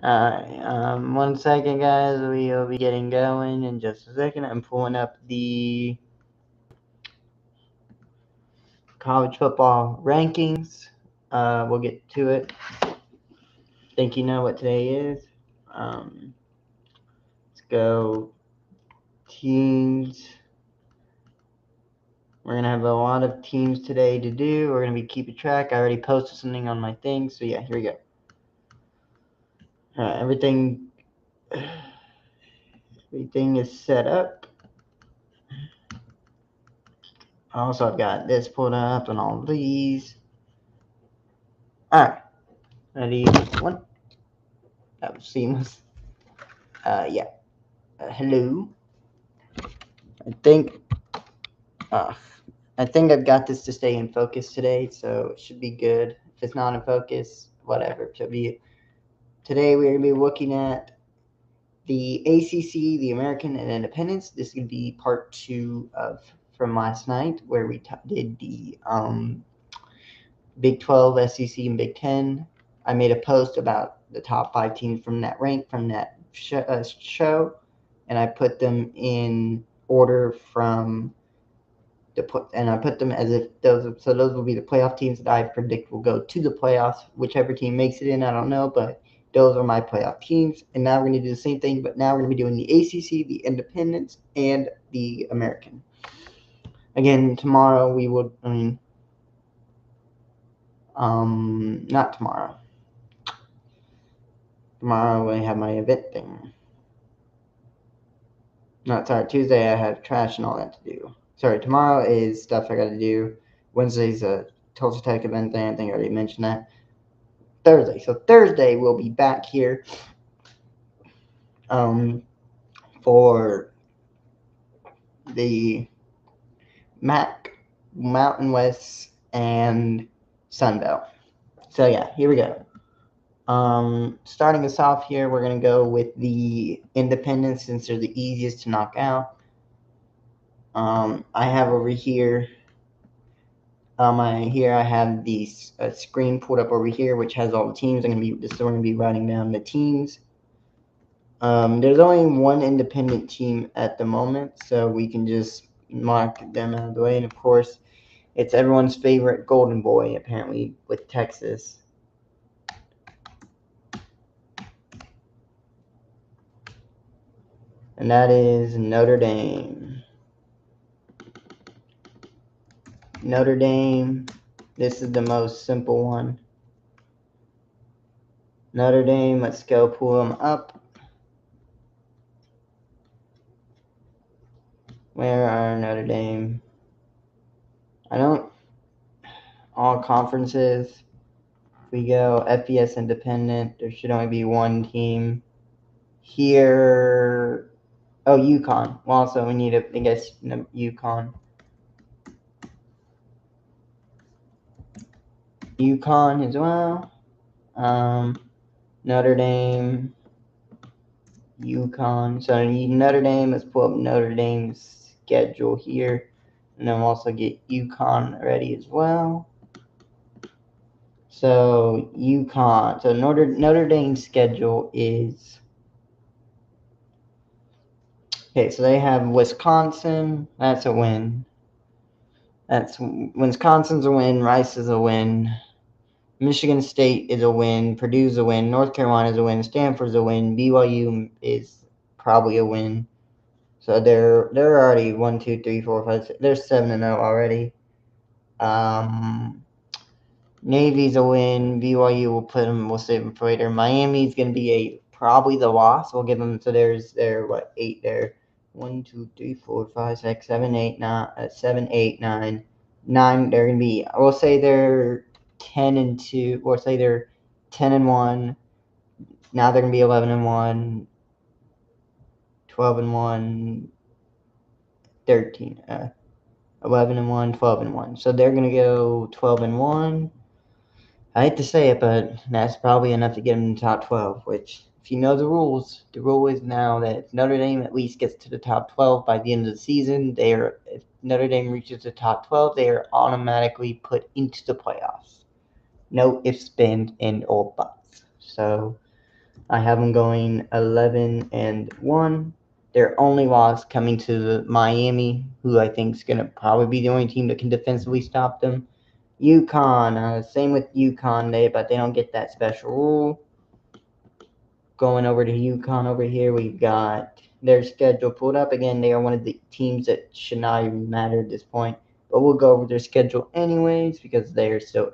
Alright, 1 second, guys. We will be getting going in just a second. I'm pulling up the college football rankings. We'll get to it. Think you know what today is. Let's go teams. We're going to have a lot of teams today to do. We're going to be keeping track. I already posted something on my thing. So, yeah, here we go. Alright, everything is set up. Also, I've got this pulled up and all these. Alright. Ready? One. That was seamless. Yeah. Hello. I think I've got this to stay in focus today, so it should be good. If it's not in focus, whatever. Today we're gonna be looking at the ACC, the American and Independence. This is gonna be part 2 from last night, where we did the Big 12, SEC, and Big 10. I made a post about the top 5 teams from that show, and I put them in order and I put them as if those will be the playoff teams that I predict will go to the playoffs. Whichever team makes it in, I don't know, but those are my playoff teams. And now we're going to do the same thing, but now we're going to be doing the ACC, the Independents, and the American. Again, tomorrow we will. Not tomorrow. Tomorrow I have my event thing. No, sorry, Tuesday I have trash and all that to do. Sorry, tomorrow is stuff I gotta do. Wednesday's a Tulsa Tech event thing. I think I already mentioned that. Thursday. So Thursday we'll be back here for the MAC, Mountain West, and Sunbelt. So yeah, here we go. Starting us off here, we're gonna go with the Independents since they're the easiest to knock out. I have over here. I have the screen pulled up over here, which has all the teams. We're gonna be writing down the teams. There's only one independent team at the moment, so we can just mark them out of the way. And of course, it's everyone's favorite Golden Boy, apparently, with Texas. And that is Notre Dame. Notre Dame. This is the most simple one. Notre Dame, let's go pull them up. Where are Notre Dame? All conferences. If we go FBS Independent, there should only be one team. Here, UConn. Well, also we need UConn. UConn as well. Notre Dame, UConn. So I need Notre Dame. Let's pull up Notre Dame's schedule here. And then we'll also get UConn ready as well. So UConn. So Notre Dame's schedule is... Okay, so they have Wisconsin. That's a win. Wisconsin's a win. Rice is a win. Michigan State is a win. Purdue's a win. North Carolina's a win. Stanford's a win. BYU is probably a win. So they're already 1, 2, 3, 4, 5, 6. They're 7-0 already. Navy's a win. BYU we'll save them for later. Miami's gonna be probably the loss. We'll give them. So there's 8 there. 1, 2, 3, 4, 5, 6, 7, 8, 9, 7, 8, 9. 9. They're gonna be. We'll say they're 10-2, or say they're 10-1. Now they're gonna be 11-1, 12-1, 13, 11-1, 12-1. So they're gonna go 12-1. I hate to say it, but that's probably enough to get them in the top 12. Which, if you know the rules, the rule is now that if Notre Dame at least gets to the top 12 by the end of the season, if Notre Dame reaches the top 12, they are automatically put into the playoffs. No ifs, bend, and or buts. So I have them going 11-1. Their only loss coming to Miami, who I think is going to probably be the only team that can defensively stop them. UConn, same with UConn, but they don't get that special rule. Going over to UConn over here, we've got their schedule pulled up. Again, they are one of the teams that should not even matter at this point. But we'll go over their schedule anyways because they're still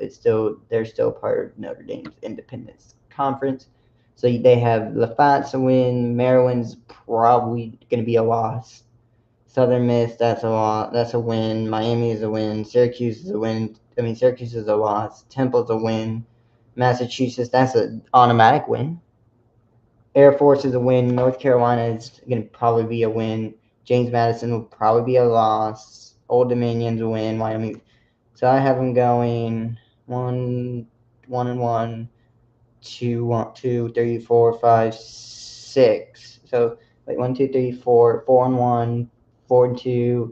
part of Notre Dame's Independence Conference. So they have Lafatte's a win. Maryland's probably going to be a loss. Southern Miss, that's a loss. That's a win. Miami is a win. Syracuse is a win. Syracuse is a loss. Temple's a win. Massachusetts, that's an automatic win. Air Force is a win. North Carolina is going to probably be a win. James Madison will probably be a loss. Old Dominion's a win. Wyoming. So I have them going 1-1, 2, 3, 4, 5, 6. So wait, 1, 2, 3, 4, 4-1, 4-2,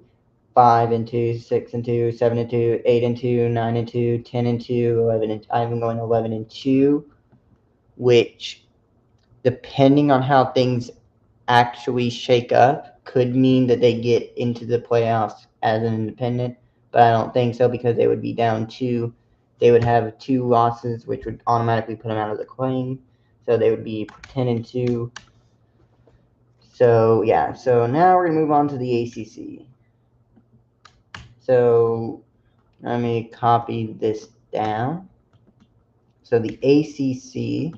5-2, 6-2, 7-2, 8-2, 9-2, 10-2, 11. I have them going 11-2, which, depending on how things actually shake up, could mean that they get into the playoffs as an independent, but I don't think so because they would be down 2. They would have 2 losses, which would automatically put them out of the claim. So they would be 10-2. So yeah, so now we're gonna move on to the ACC. So let me copy this down. So the ACC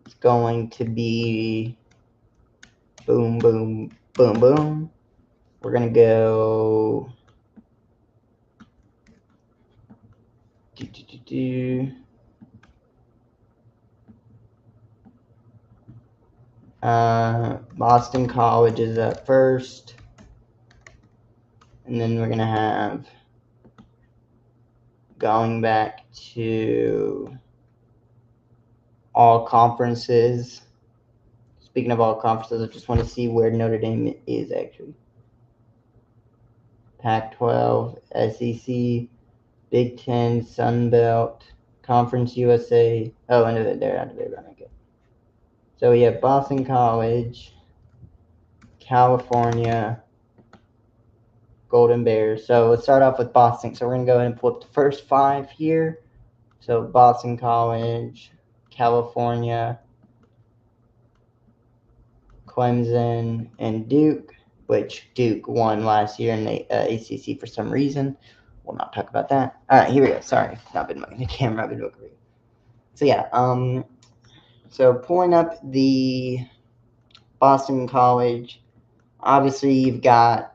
is going to be boom, boom, boom, boom. We're gonna go Boston College is up first, and then we're gonna have going back to all conferences. Speaking of all conferences, I just want to see where Notre Dame is actually. Pac-12, SEC, Big Ten, Sun Belt, Conference USA. Oh, and they're out of there. Okay. So we have Boston College, California, Golden Bears. So let's start off with Boston. So we're going to go ahead and pull up the first 5 here. So Boston College, California, Clemson, and Duke, which Duke won last year in the ACC for some reason. We'll not talk about that. All right, here we go. Sorry, not been looking at the camera. I've been looking. So yeah, so pulling up the Boston College, obviously you've got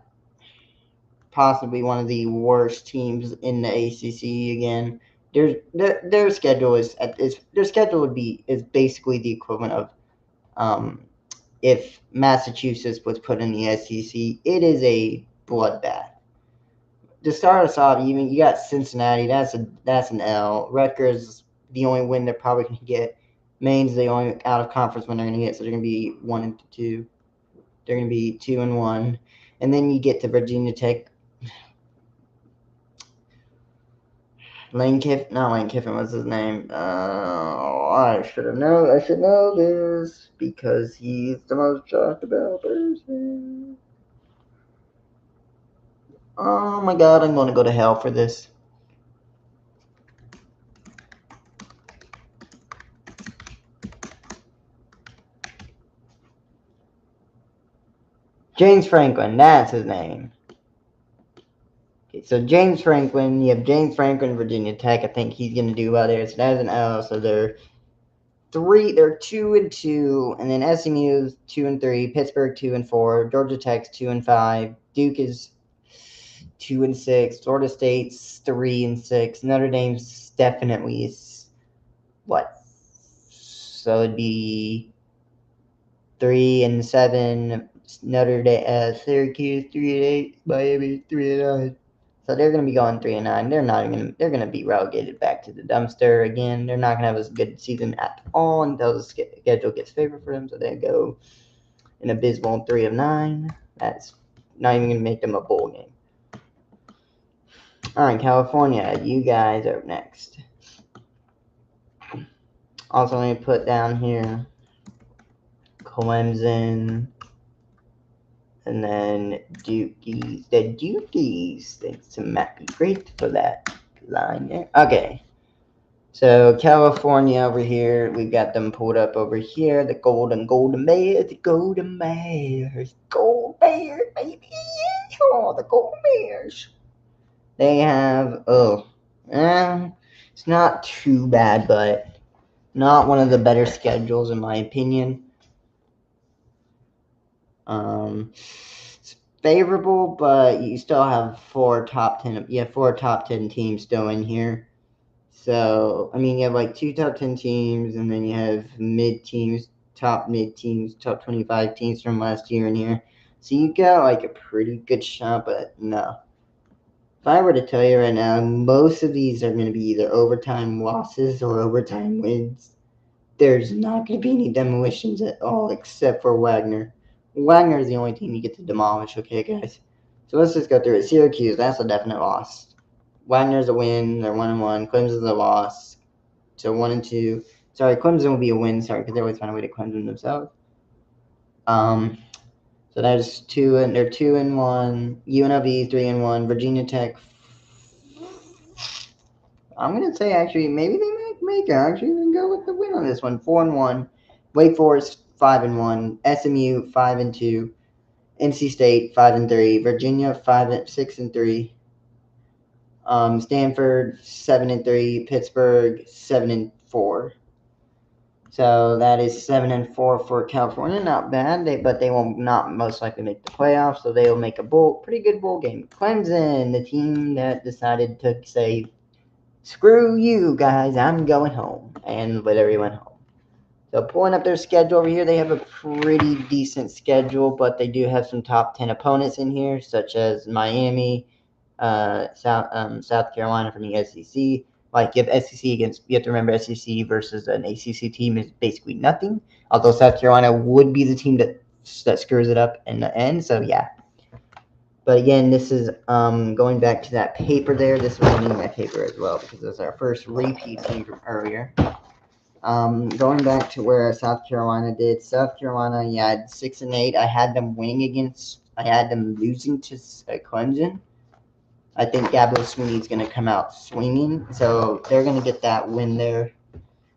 possibly one of the worst teams in the ACC again. Their schedule is basically the equivalent of if Massachusetts was put in the SEC. It is a bloodbath. To start us off, you got Cincinnati. That's an L. Rutgers, the only win they're probably going to get. Maine's the only out of conference win they're going to get, so they're going to be 1-2. They're going to be 2-1, and then you get to Virginia Tech. Lane Kiffin, what's his name? I should know this because he's the most talked about person. Oh my god, I'm going to go to hell for this. James Franklin, that's his name. Okay, so James Franklin, you have James Franklin, Virginia Tech. I think he's going to do well there. So that's an L. So they're 2-2, and then SMU's 2-3, Pittsburgh 2-4, Georgia Tech's 2-5, Duke is 2-6, Florida State's 3-6, Notre Dame's definitely is what? So it'd be 3-7, Notre Dame, Syracuse 3-8, Miami 3-9. So they're going to be going 3-9. They're going to be relegated back to the dumpster again. They're not going to have a good season at all until the schedule gets favored for them. So they go an abysmal 3-9. That's not even going to make them a bowl game. All right, California, you guys are next. Also, let me put down here Clemson, and then Dukies. The Dukies. Thanks to Matthew. Great for that line there. Okay. So California over here, we've got them pulled up over here. The golden bears, the golden bears, gold bears, baby. Oh, the golden bears. They have it's not too bad, but not one of the better schedules in my opinion. It's favorable, but you still have four top 10 teams still in here. So, I mean, you have like two top 10 teams, and then you have top mid teams, top 25 teams from last year in here. So you got like a pretty good shot, but no. If I were to tell you right now, most of these are going to be either overtime losses or overtime wins. There's not going to be any demolitions at all except for Wagner. Wagner is the only team you get to demolish, okay, guys? So let's just go through it. Syracuse, that's a definite loss. Wagner's a win. They're 1-1. Clemson's a loss. So 1-2. Sorry, Clemson will be a win. Sorry, because they always find a way to Clemson themselves. So that's 2 and they're 2-1. UNLV 3-1. Virginia Tech. I'm gonna say actually maybe they might make it. Actually, go with the win on this one. 4-1. Wake Forest 5-1. SMU 5-2. NC State 5-3. Virginia 6-3. Stanford 7-3, Pittsburgh 7-4. So that is 7-4 for California. Not bad. But they will not most likely make the playoffs. So they will make a pretty good bowl game. Clemson, the team that decided to say, "Screw you guys, I'm going home," and literally went home. So pulling up their schedule over here, they have a pretty decent schedule, but they do have some top 10 opponents in here, such as Miami. South Carolina from the SEC. Like you have SEC against, you have to remember SEC versus an ACC team is basically nothing. Although South Carolina would be the team that screws it up in the end. So yeah. But again, this is going back to that paper there. This was in that paper as well because it was our first repeat team from earlier. Going back to where South Carolina did. South Carolina, yeah, had 6-8. I had them losing to Clemson. I think Gabo Sweeney is going to come out swinging, so they're going to get that win there.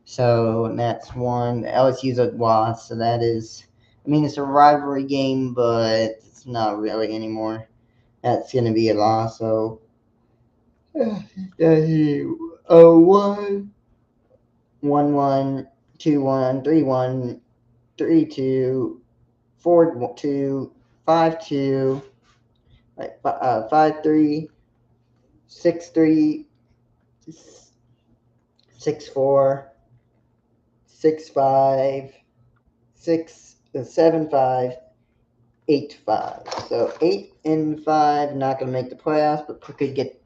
So that's one. LSU's a loss, so that is, I mean, it's a rivalry game, but it's not really anymore. That's going to be a loss, so 0-1, 1-1, 2-1, 3-1, 3-2, 4-2, 5-2, 5-3, 6-3, 6-4, 6-5, 7-5, 8-5. So 8-5, not gonna make the playoffs,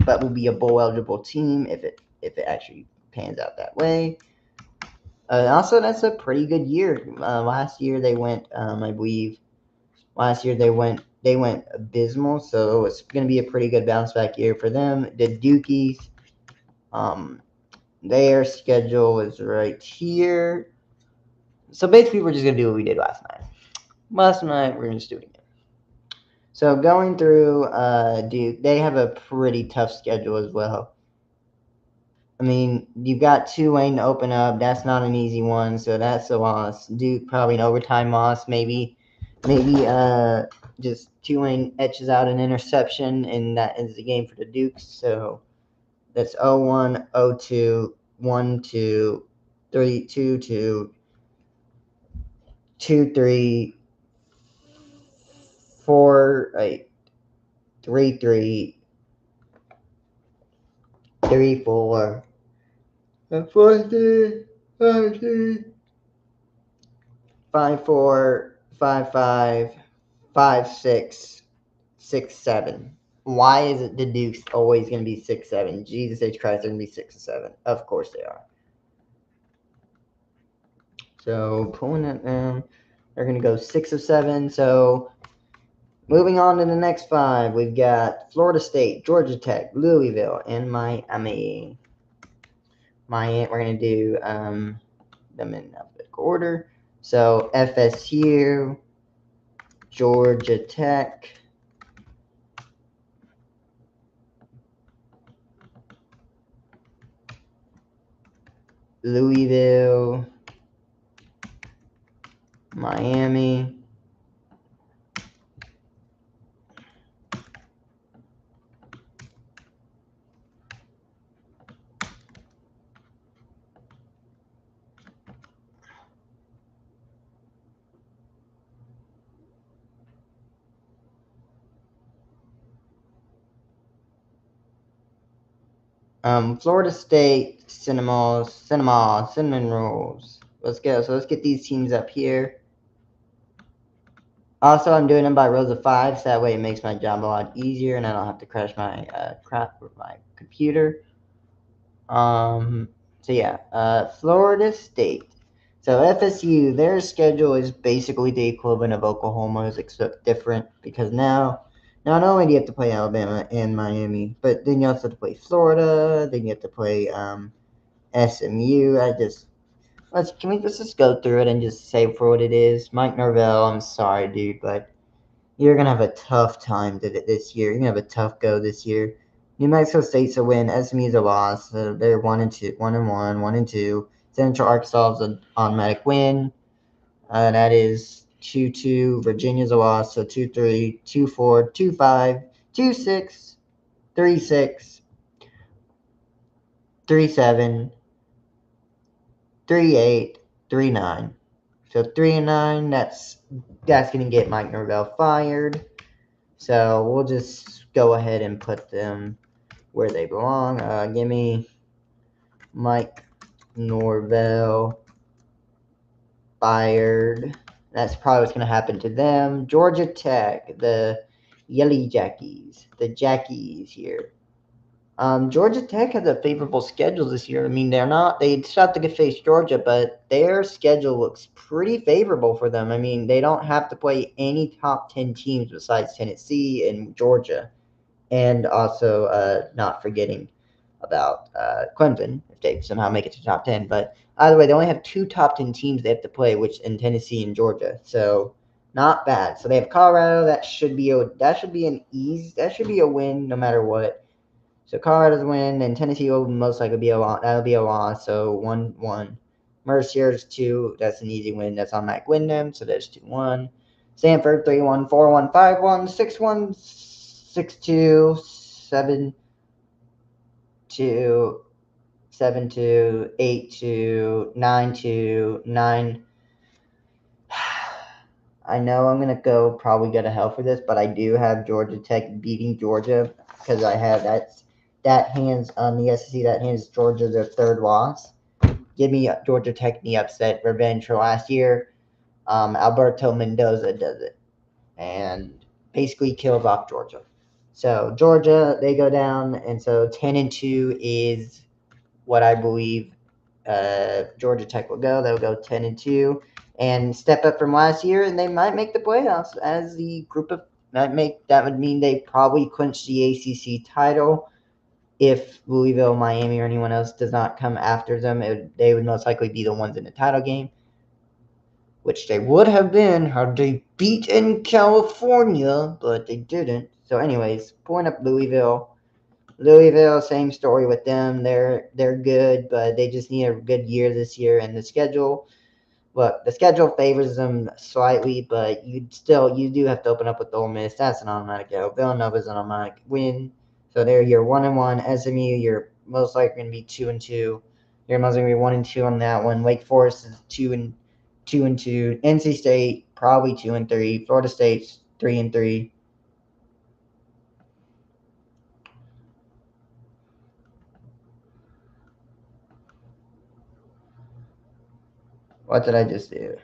but will be a bowl eligible team if it actually pans out that way. Also, that's a pretty good year. Last year they went, I believe, they went abysmal, so it's going to be a pretty good bounce back year for them. The Dukies, their schedule is right here. So basically, we're just going to do what we did last night. Last night, we're going to do it again. So going through Duke, they have a pretty tough schedule as well. I mean, you've got Tulane to open up. That's not an easy one, so that's a loss. Duke, probably an overtime loss, maybe just Tulane etches out an interception, and that ends the game for the Dukes. So that's 0-1, 0-2, 1-2, 3-2-2, 2-3, 4-8, 3-3, 3-4, 4-3, 5-3, 5-4, 5-5, 5-6, 6-7. Why is it the Dukes always going to be 6-7? Jesus H. Christ, they're going to be 6-7. Of course they are. So pulling it down, they're going to go 6-7. So moving on to the next 5, we've got Florida State, Georgia Tech, Louisville, and Miami. We're going to do them in alphabetical order. So FSU, Georgia Tech, Louisville, Miami, Florida State, Cinnamon Rolls. Let's go. So let's get these teams up here. Also, I'm doing them by rows of 5, so that way it makes my job a lot easier, and I don't have to crash my crap with my computer. So yeah, Florida State. So FSU, their schedule is basically the equivalent of Oklahoma's, except different because now, not only do you have to play Alabama and Miami, but then you also have to play Florida. Then you have to play SMU. Let's just go through it and just say for what it is. Mike Norvell, I'm sorry, dude, but you're gonna have a tough time this year. You're gonna have a tough go this year. New Mexico State's a win. SMU's a loss. They're 1-2, 1-1, 1-2. Central Arkansas is an automatic win. That is 2-2. Virginia's a loss. So 2-3, 2-4, 2-5, 2-6, 3-6, 3-7, 3-8, 3-9. So 3-9. That's gonna get Mike Norvell fired. So we'll just go ahead and put them where they belong. Give me Mike Norvell fired. That's probably what's going to happen to them. Georgia Tech, the Yelly Jackies, the Jackies here. Georgia Tech has a favorable schedule this year. I mean, they still have to face Georgia, but their schedule looks pretty favorable for them. I mean, they don't have to play any top 10 teams besides Tennessee and Georgia. And also not forgetting about Clemson if they somehow make it to top 10. But either way, they only have 2 top 10 teams they have to play, which in Tennessee and Georgia. So not bad. So they have Colorado. That should be a win no matter what. So Colorado's win, and Tennessee will most likely be a loss. That'll be a loss. So 1-1. Mercier's 2. That's an easy win. That's on Mac Wyndham. So there's 2-1. Stanford 3-1, 4-1, 5-1, 6-1, 6-2, 7-2, 7-2, 8-2, 9-2, 9. I know I'm gonna probably go to hell for this, but I do have Georgia Tech beating Georgia because I have that hands on the SEC. That hands Georgia their 3rd loss. Give me Georgia Tech in the upset revenge for last year. Alberto Mendoza does it and basically kills off Georgia. So Georgia, they go down, and so 10-2 is what I believe Georgia Tech will go. They'll go 10-2 and step up from last year, and they might make the playoffs as the group of that would mean they probably clinch the ACC title. If Louisville, Miami, or anyone else does not come after them, they would most likely be the ones in the title game, which they would have been had they beaten California, but they didn't. So anyways, point up Louisville. Louisville, same story with them. They're good, but they just need a good year this year. And the schedule favors them slightly, but you do have to open up with Ole Miss. That's an automatic go. Villanova's an automatic win. So there you're 1-1. SMU, you're most likely going to be 2-2. You're most likely 1-2 on that one. Wake Forest is 2-2. NC State probably 2-3. Florida State's 3-3. What did I just do?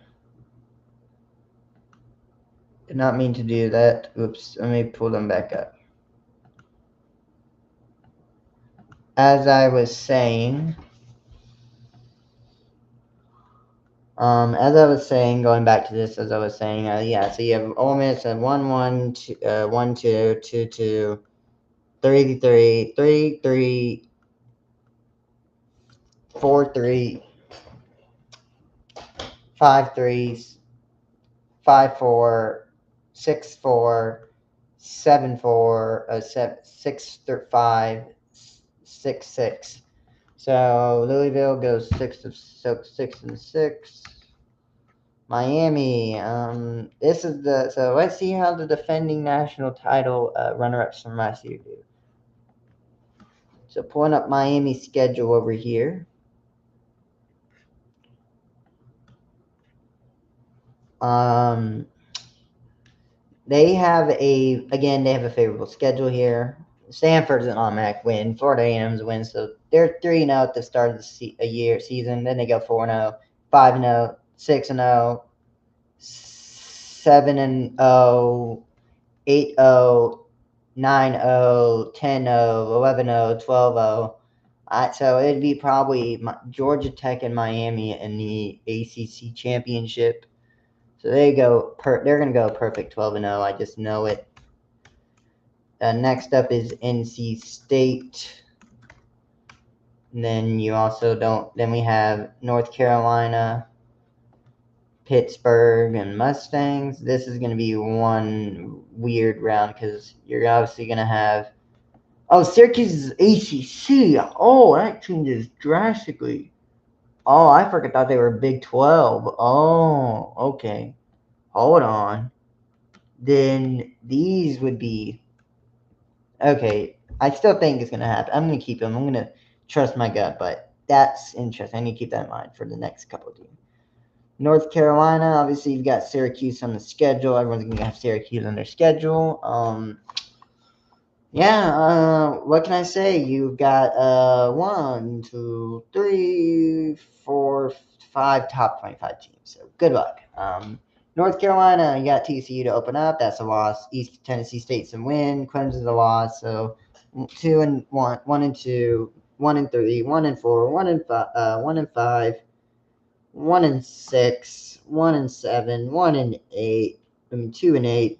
Did not mean to do that. Oops. Let me pull them back up. As I was saying, going back to this, as I was saying, yeah. So you have Ole Miss at 1-1, 1-2, 2-2, 3-3, 3-3, 4-3, 5 threes, 5-4, 6-4, 7-4, 6-5, 6-6. So Louisville goes 6-6. Miami. This is so let's see how the defending national title runner-ups from last year do. So pulling up Miami's schedule over here. They have a favorable schedule here. Stanford's an automatic win. Florida A&M's a win, so they're 3-0 at the start of the season. Then they go 4-0, 5-0, 6-0, 7-0, 8-0, 9-0, 10-0, 11-0, 12-0. So it'd be probably Georgia Tech and Miami in the ACC championship. So they go. They're gonna go perfect 12-0. I just know it. Next up is NC State. And then you also don't. Then we have North Carolina, Pittsburgh, and Mustangs. This is gonna be one weird round because you're obviously gonna have. Oh, Syracuse is ACC. Oh, that changes drastically. Oh, I thought they were Big 12. Oh, okay. Hold on. Then these would be okay. I still think it's gonna happen. I'm gonna keep them. I'm gonna trust my gut, but that's interesting. I need to keep that in mind for the next couple of games. North Carolina, obviously you've got Syracuse on the schedule. Everyone's gonna have Syracuse on their schedule. What can I say? You've got 1, 2, 3, 4, 5 top 25 teams. So good luck. North Carolina, you got TCU to open up. That's a loss. East Tennessee State's a win. Clemson's a loss. So 2-1, 1-2, 1-3, 1-4, 1-5, 1-5, 1-6, 1-7, 1-8. 2-8.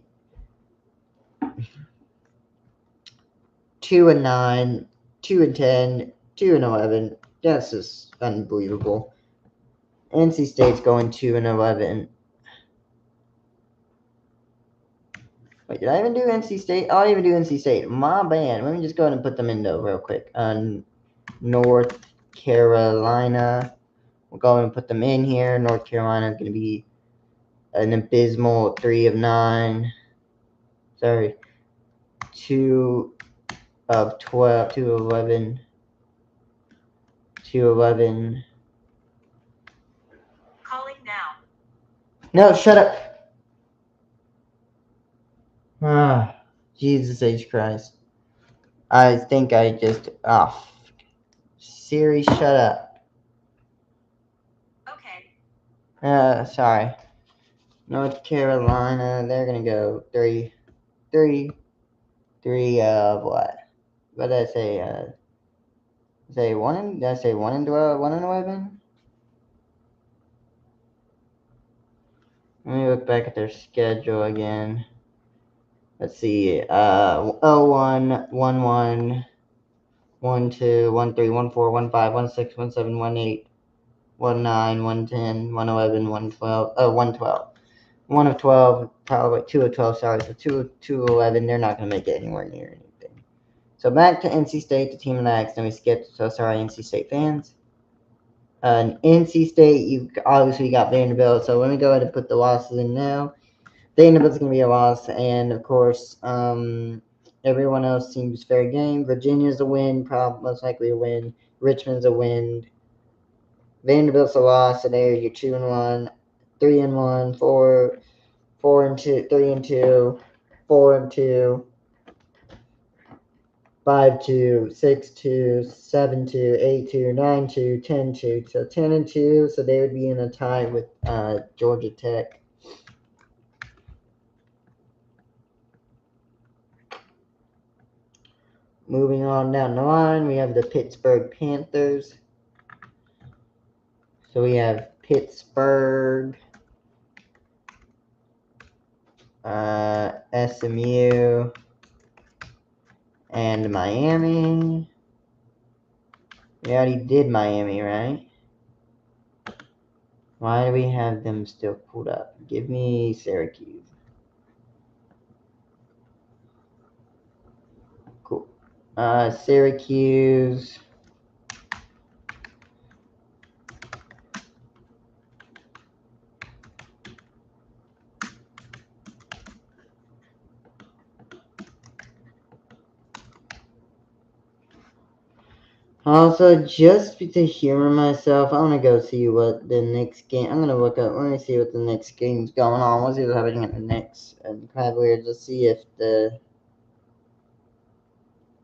2-9, 2-10, 2-11. That's just unbelievable. NC State's going 2-11. Wait, did I even do NC State? Oh, I didn't even do NC State. My bad. Let me just go ahead and put them in though real quick. North Carolina. We'll go ahead and put them in here. North Carolina is going to be an abysmal 3 of 9. Sorry. 2 of 12. 2 of 11. 2-11. Calling now. No, shut up. Jesus H. Christ. I think I just. Siri, shut up. Okay. Sorry. North Carolina, they're going to go 3 of what? What did I say? Did I say 1 and 12? 1 and 11? Let me look back at their schedule again. Let's see. 1, 1, 1, 1, 2, 1, 3, 1, 4, 1, 5, 1, 6, 1, 7, 1, 8, 1, 9, 1, 10, 1, 11, 1, 12. 1, 12. 1 of 12, probably 2 of 12, sorry. So 2 of 11, they're not going to make it anywhere near anything. So back to NC State, the team next. Then we skip. So sorry, NC State fans. NC State, you obviously got Vanderbilt. So let me go ahead and put the losses in now. Vanderbilt's going to be a loss. And, of course, everyone else seems fair game. Virginia's a win, most likely a win. Richmond's a win. Vanderbilt's a loss. So there's your 2-1, 3-1, 4-2, 3-2, 4-2. 5-2, 6-2, 7-2, 8-2, 9-2, 10-2. So 10-2. So they would be in a tie with Georgia Tech. Moving on down the line, we have the Pittsburgh Panthers. So we have Pittsburgh, SMU, and Miami. We already did Miami, right? Why do we have them still pulled up? Give me Syracuse. Cool. Syracuse. Also, just to humor myself, I want to go see what the next game. I'm gonna look up. Let me see what the next game's going on. Let's see what's happening at the Knicks and Cavaliers. Let's see if the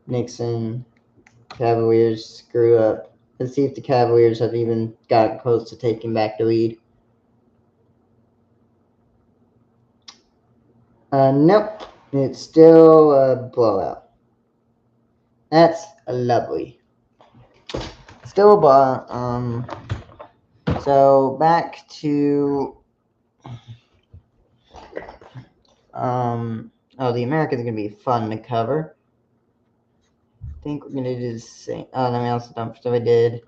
Knicks and Cavaliers screw up. Let's see if the Cavaliers have even got close to taking back the lead. Nope. It's still a blowout. That's lovely. Still a blowout. So back to the Americans are gonna be fun to cover. I think we're gonna do the same. Oh, let me also dump stuff I did.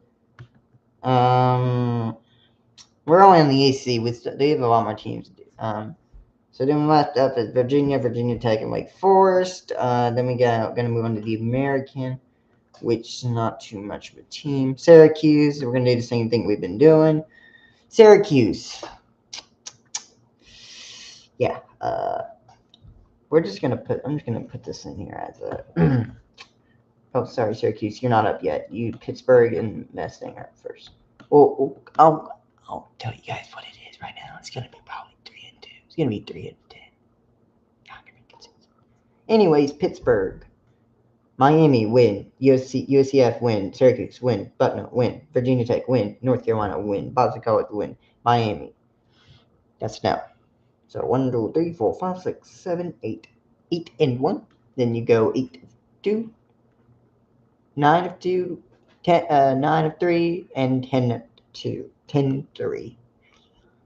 We're only in the ACC. They have a lot more teams to do. So then left up is Virginia Tech, and Wake Forest. Then we gonna move on to the American, which is not too much of a team. Syracuse. We're gonna do the same thing we've been doing. Syracuse. Yeah. I'm just gonna put this in here as a. Oh, sorry, Syracuse. You're not up yet. You Pittsburgh and Mustang are up first. Well, I'll tell you guys what it is right now. It's gonna be probably 3-2. It's gonna be 3-10. Not gonna be consistent. Anyways, Pittsburgh, Miami win, UCF win, Syracuse win, Bucknell win, Virginia Tech win, North Carolina win, Boston College win, Miami. That's now. So 1, 2, 3, 4, 5, 6, 7, 8. 8 and 1. Then you go 8, 2, 9 of 2, 9 of 3, and 10 of 2. 10, 3.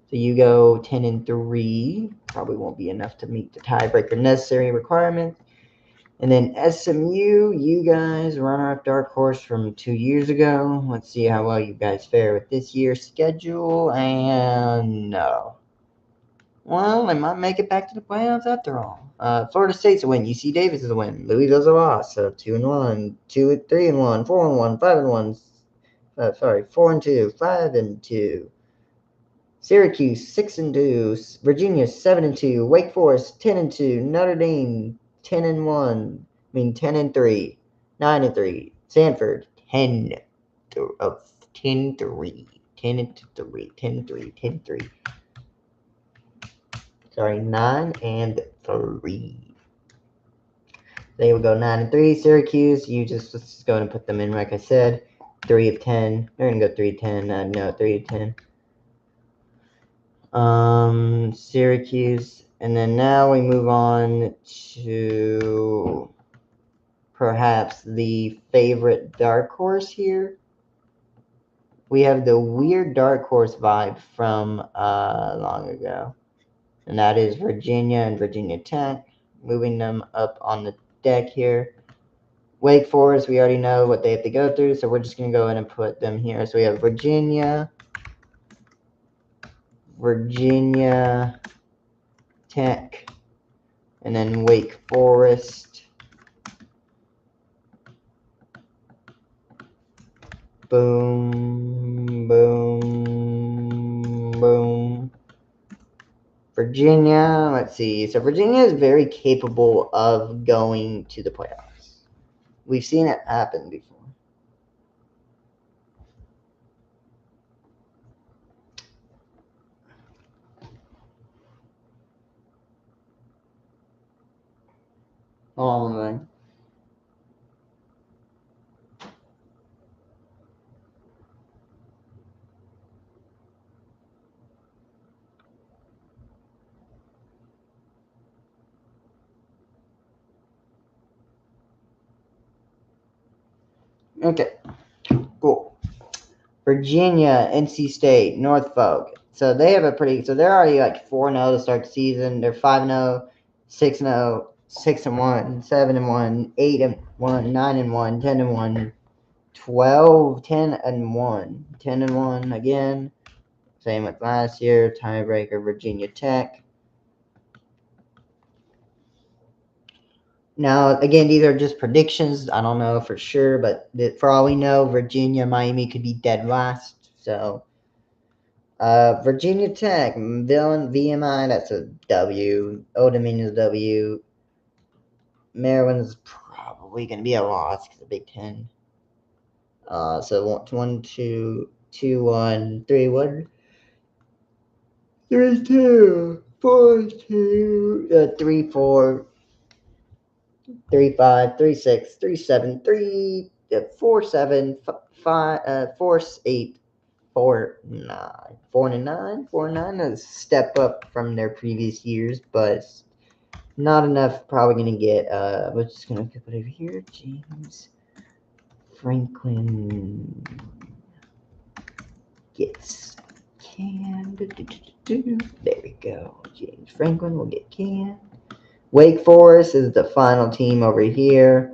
So you go 10 and 3. Probably won't be enough to meet the tiebreaker necessary requirements. And then SMU, you guys, runner-up dark horse from 2 years ago. Let's see how well you guys fare with this year's schedule. And no. Well, they might make it back to the playoffs after all. Florida State's a win. UC Davis is a win. Louisville's a loss. So 2-1, 3-1, 4-1, 5-1. 4-2, 5-2. Syracuse 6-2. Virginia 7-2. Wake Forest 10-2. Notre Dame 10-1. 10-3. 9-3. Stanford 10 of 10-3. 10-3. 10-3. 10-3. Sorry, 9-3. They will go 9-3. Syracuse, let's go ahead and put them in. Like I said, 3 of 10. They're gonna go 3 of 10. No, 3 of 10. Syracuse, and then now we move on to perhaps the favorite dark horse here. We have the weird dark horse vibe from long ago. And that is Virginia and Virginia Tech, moving them up on the deck here. Wake Forest, we already know what they have to go through, so we're just going to go ahead and put them here. So we have Virginia Tech, and then Wake Forest. Boom, boom, boom. Virginia, let's see. So Virginia is very capable of going to the playoffs. We've seen it happen before. Hold on. Okay, cool. Virginia, NC State, Norfolk. So they have so they're already like 4-0 to start the season. They're 5-0, 6-0, 6-1, 7-1, 8-1, 9-1, 10-1, 12, 10-1, 10-1 again, Same with last year. Tiebreaker, Virginia Tech. Now, again, these are just predictions. I don't know for sure, but for all we know, Virginia, Miami could be dead last. So, Virginia Tech, VMI, that's a W. Old Dominion's a W. Maryland's probably going to be a loss because of Big Ten. So 1, 2, 2, 1, 3, 1, 3, 2, 4, 2, 3, 4, 3, 5, 3, 6, 3, 7, 3, 4, 7, 5, 4, 8, 4, 9, 4 and 9, 4 and 9. A step up from their previous years, but not enough. Probably gonna get. We're just gonna put it over here. James Franklin gets Can. There we go. James Franklin will get Can. Wake Forest is the final team over here.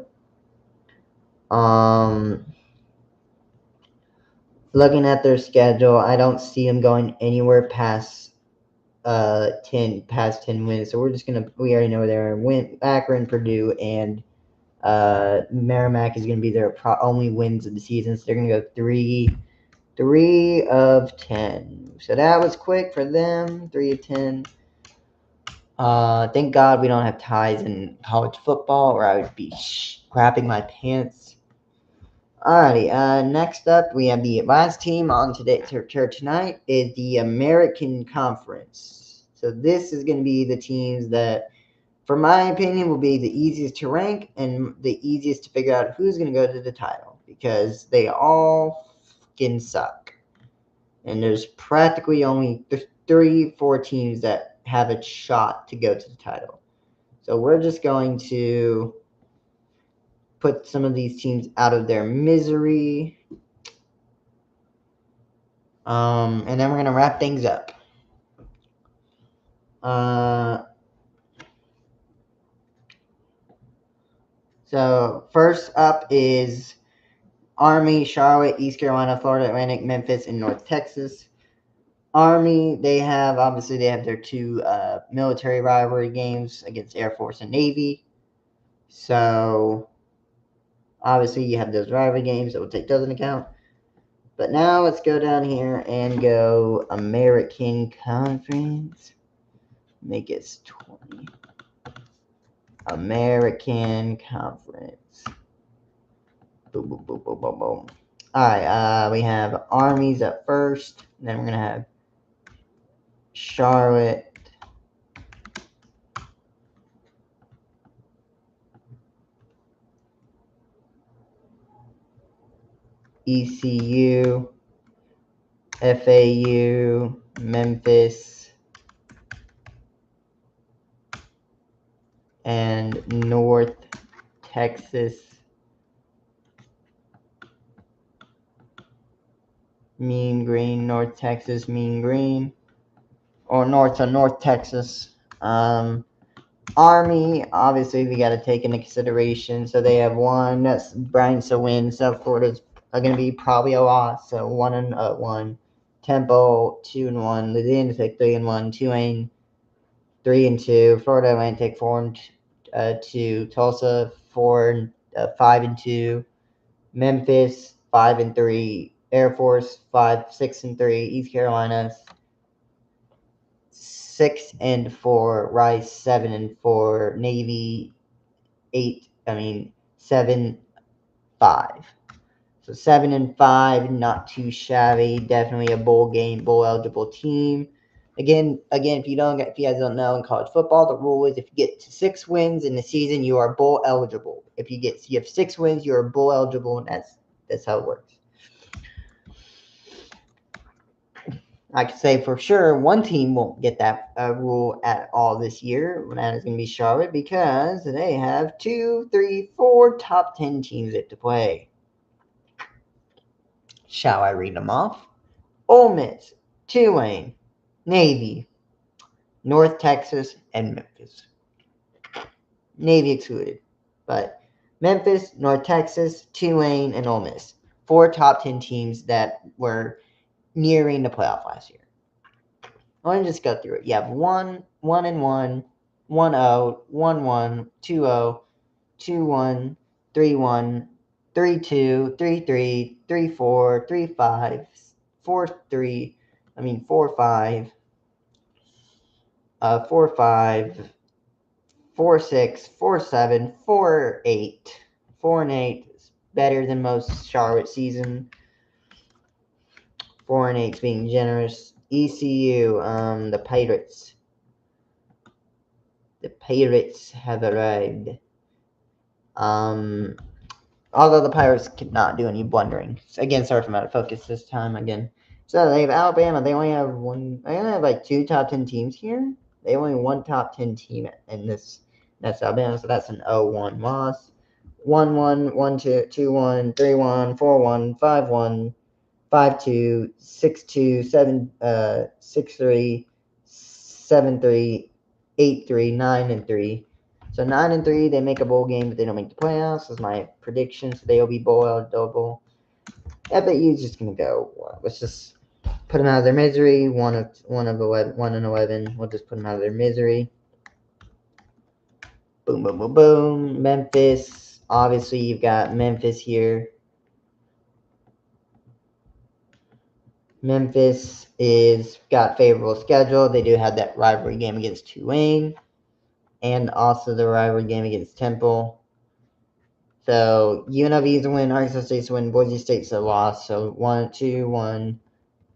Looking at their schedule, I don't see them going anywhere past 10 wins. So we already know they're Akron, Purdue, and Merrimack is gonna be their only wins of the season. So they're gonna go 3 of 10. So that was quick for them. 3 of 10. Thank God we don't have ties in college football, or I would be crapping my pants. Alrighty, next up we have the last team on tonight is the American Conference. So this is going to be the teams that, for my opinion, will be the easiest to rank and the easiest to figure out who's going to go to the title, because they all fucking suck. And there's practically only 3-4 teams that have a shot to go to the title. So we're just going to put some of these teams out of their misery. And then we're going to wrap things up. So first up is Army, Charlotte, East Carolina, Florida Atlantic, Memphis, and North Texas. Army, they have their 2 military rivalry games against Air Force and Navy. So obviously you have those rivalry games, so we'll take those into account. But now let's go down here and go American Conference. Make it 20. American Conference. Boom, boom, boom, boom, boom, boom. Alright, we have Armies at first. Then we're going to have Charlotte. ECU. FAU. Memphis. And North Texas. Mean Green, North Texas, Mean Green. Or North Texas. Army, obviously, we got to take into consideration. So they have 1. That's Brian's a win. South Florida's going to be probably a loss. So 1 and 1. Temple 2 and 1. Louisiana Tech 3 and 1. Tulane 3 and 2. Florida Atlantic 4 and 2. Tulsa 5 and 2. Memphis 5 and 3. Air Force 6 and 3. East Carolina 6 and 4. Rice 7 and 4. Navy 7, 5. So 7 and 5, not too shabby. Definitely a bowl eligible team. Again, if you guys don't know, in college football, the rule is if you get to 6 wins in the season, you are bowl eligible. If you have 6 wins, you are bowl eligible, and that's how it works. I can say for sure one team won't get that rule at all this year. That is going to be Charlotte, because they have 2, 3, 4 top 10 teams to play. Shall I read them off? Ole Miss, Tulane, Navy, North Texas, and Memphis. Navy excluded. But Memphis, North Texas, Tulane, and Ole Miss. 4 top 10 teams that were nearing the playoff last year. Let me just go through it. You have 1-1, 1-0, 1-1, 2-0, 2-1, 3-1, 3-2, 3-3, 3-4, 3-5, 4-3. I mean 4-5, 4-5, 4-6, 4-7, 4-8. 4-8 is better than most Charlotte season. 4-8 is being generous. ECU, the Pirates. The Pirates have arrived. Although the Pirates could not do any blundering. Again, sorry for out of focus this time again. So they have Alabama. They only have one. They only have like 2 top 10 teams here. They only have 1 top 10 team in this. That's Alabama. So that's an 0-1 loss. 1-1, 1-2, 2-1, 3-1, 4-1, 5-1, 5-2, 6-2, 6-3, 7-3, 8-3, 9-3. So 9-3, they make a bowl game, but they don't make the playoffs. That's my prediction. So they'll be bowl eligible. I bet you just gonna go. Let's just put them out of their misery. 1-11. We'll just put them out of their misery. Boom, boom, boom, boom. Memphis. Obviously, you've got Memphis here. Memphis is got favorable schedule. They do have that rivalry game against Tulane, and also the rivalry game against Temple. So UNLV is a win, Arkansas State's a win, Boise State's a loss. So 1-2-1,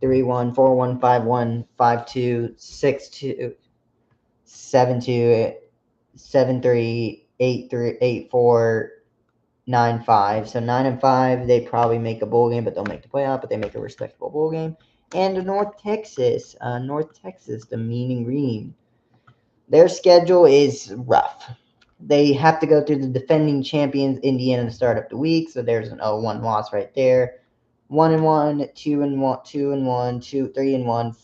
3-1, 4-1, 5-1, 5-2, 6-2, 7-2, 7-3, 8-3, 8-4, 9-5. So 9-5, they probably make a bowl game, but they'll make the playoff, but they make a respectable bowl game. And North Texas, the Mean and Green. Their schedule is rough. They have to go through the defending champions, Indiana, to start up the week. So there's an 0-1 loss right there. 1-1, 2-1, 2-1, 3-1,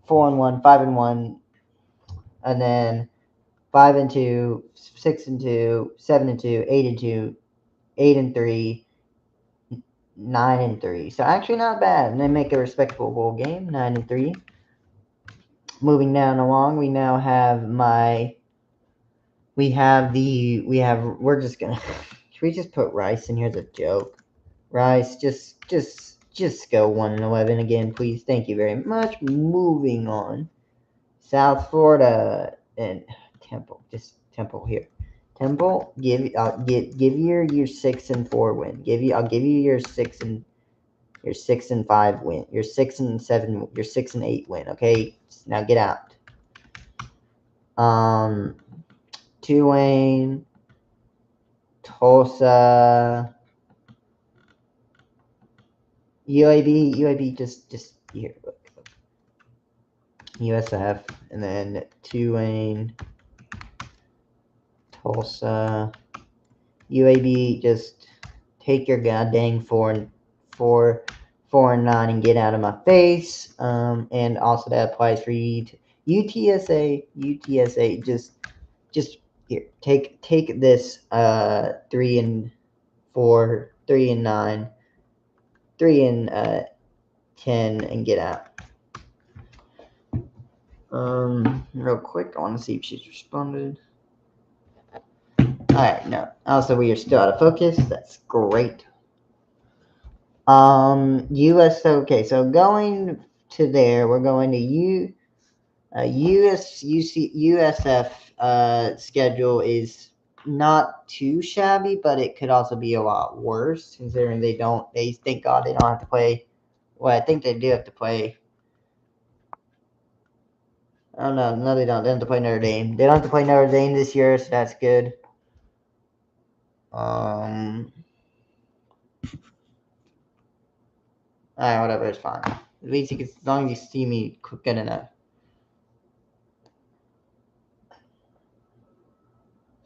4-1, 5-1, and then 5-2, 6-2, 7-2, 8-2, 8-3, 9-3. So actually not bad. And they make a respectable bowl game, 9-3. Moving down along, we now have we're just gonna should we just put Rice in here as a joke? Rice, just go 1-11 again, please. Thank you very much. Moving on. South Florida and Temple. Just Temple here. Temple, give you your 6-4 win. I'll give you your 6-5 win. Your 6-7. Your 6-8 win. Okay, now get out. Tulane, Tulsa, UAB, just here. Look. USF, and then Tulane, Tulsa, UAB. Just take your goddamn 4-9 and get out of my face. And also that applies for you. UTSA. Just here. Take this 3-4, 3-9, 3-10, and get out. Real quick, I want to see if she's responded. Alright, no. Also, we are still out of focus. That's great. Okay, so going to there, we're going to USF schedule is not too shabby, but it could also be a lot worse considering thank God they don't have to play. Well, I think they do have to play. Oh no, they don't. They don't have to play Notre Dame. They don't have to play Notre Dame this year, so that's good. Alright, whatever, it's fine. At least as long as you see me good enough.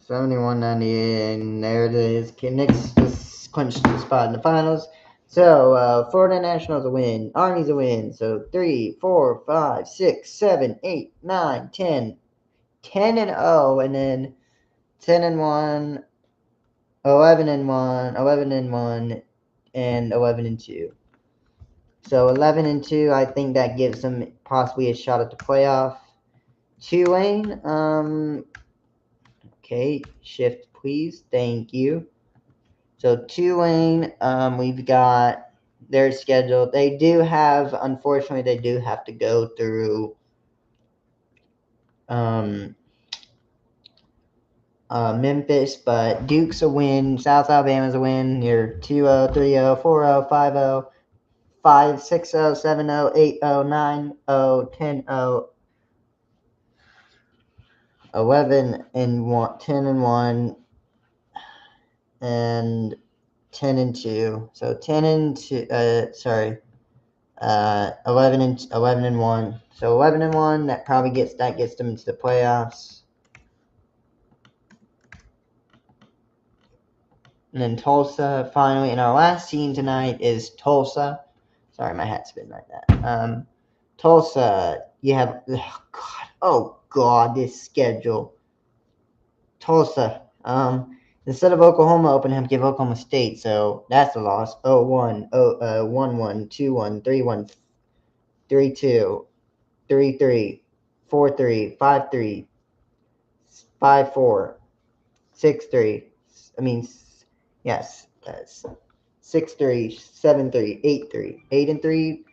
71-98, and there it is. Knicks just clinched the spot in the finals. So, Florida Nationals a win. Army's a win. So, 3, 4, 5, 6, 7, 8, 9, 10. 10-0, and then 10-1, 11-1, 11-1, and 11-2. So 11-2, I think that gives them possibly a shot at the playoff. Tulane, okay, shift please, thank you. So Tulane, we've got their schedule. They do have, unfortunately, they do have to go through Memphis, but Duke's a win, South Alabama's a win. You're 2-0, 3-0, 4-0, 5-0, 5-6-0, 7-0, 8-0, 9-0, 10-0, 11-1, 10-1, and 10-2. So 10-2. 11-1. So 11-1. That probably gets them into the playoffs. And then Tulsa, finally, and our last team tonight is Tulsa. Sorry, my hat's been like that. Tulsa, you have, oh God, this schedule. Tulsa, instead of Oklahoma opening up, give Oklahoma State, so that's a loss. 0-1, 1-1, 2-1, 3-1, 3-2, 3-3, 4-3, 5-3, 5-4, 6-3. I mean, yes, 6-3, 7-3, 8-3, 8-3.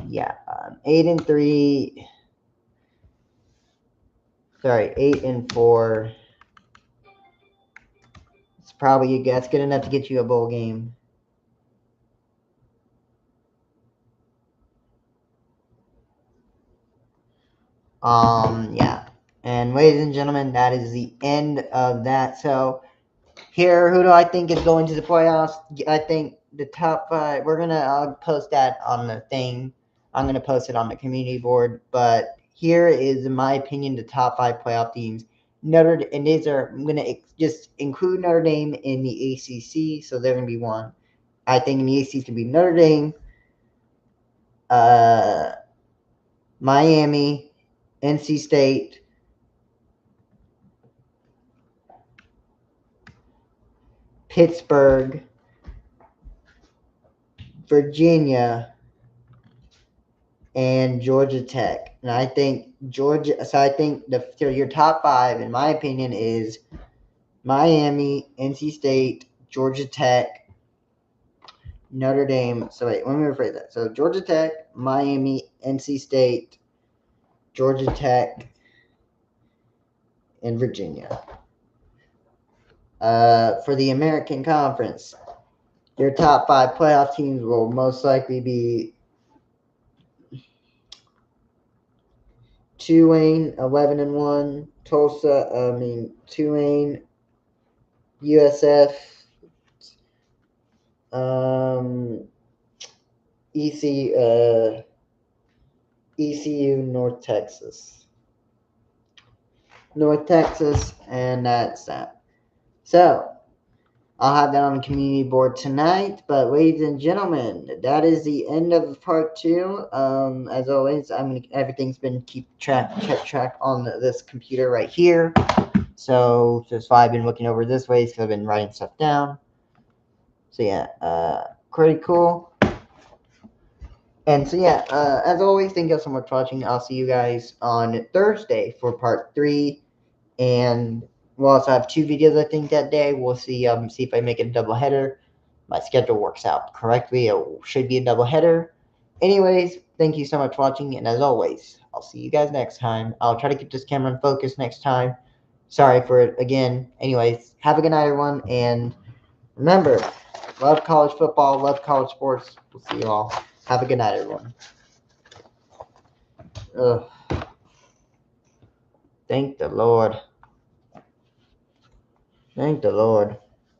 Yeah, 8-3. Sorry, 8-4. It's probably that's good enough to get you a bowl game. Yeah. And ladies and gentlemen, that is the end of that. So here, who do I think is going to the playoffs? I think the top five. I'll post that on the thing. I'm gonna post it on the community board. But here is, in my opinion, the top five playoff teams. I'm gonna just include Notre Dame in the ACC, so they're gonna be one. I think in the ACC can be Notre Dame, Miami, NC State, Pittsburgh, Virginia, and Georgia Tech. And I think your top five, in my opinion, is Miami, NC State, Georgia Tech, Notre Dame. So wait, let me rephrase that. So Georgia Tech, Miami, NC State, Georgia Tech, and Virginia. For the American Conference, your top five playoff teams will most likely be Tulane, 11-1, Tulane, USF, ECU, North Texas, and that's that. So I'll have that on the community board tonight. But ladies and gentlemen, that is the end of part 2. As always, everything's been kept track on this computer right here. So that's why I've been looking over this way, because I've been writing stuff down. So yeah, pretty cool. And so yeah, as always, thank you so much for watching. I'll see you guys on Thursday for part 3. And we'll also have 2 videos, I think, that day. We'll see if I make it a double header. My schedule works out correctly. It should be a double header. Anyways, thank you so much for watching. And as always, I'll see you guys next time. I'll try to keep this camera in focus next time. Sorry for it again. Anyways, have a good night, everyone. And remember, love college football, love college sports. We'll see you all. Have a good night, everyone. Ugh. Thank the Lord. Thank the Lord.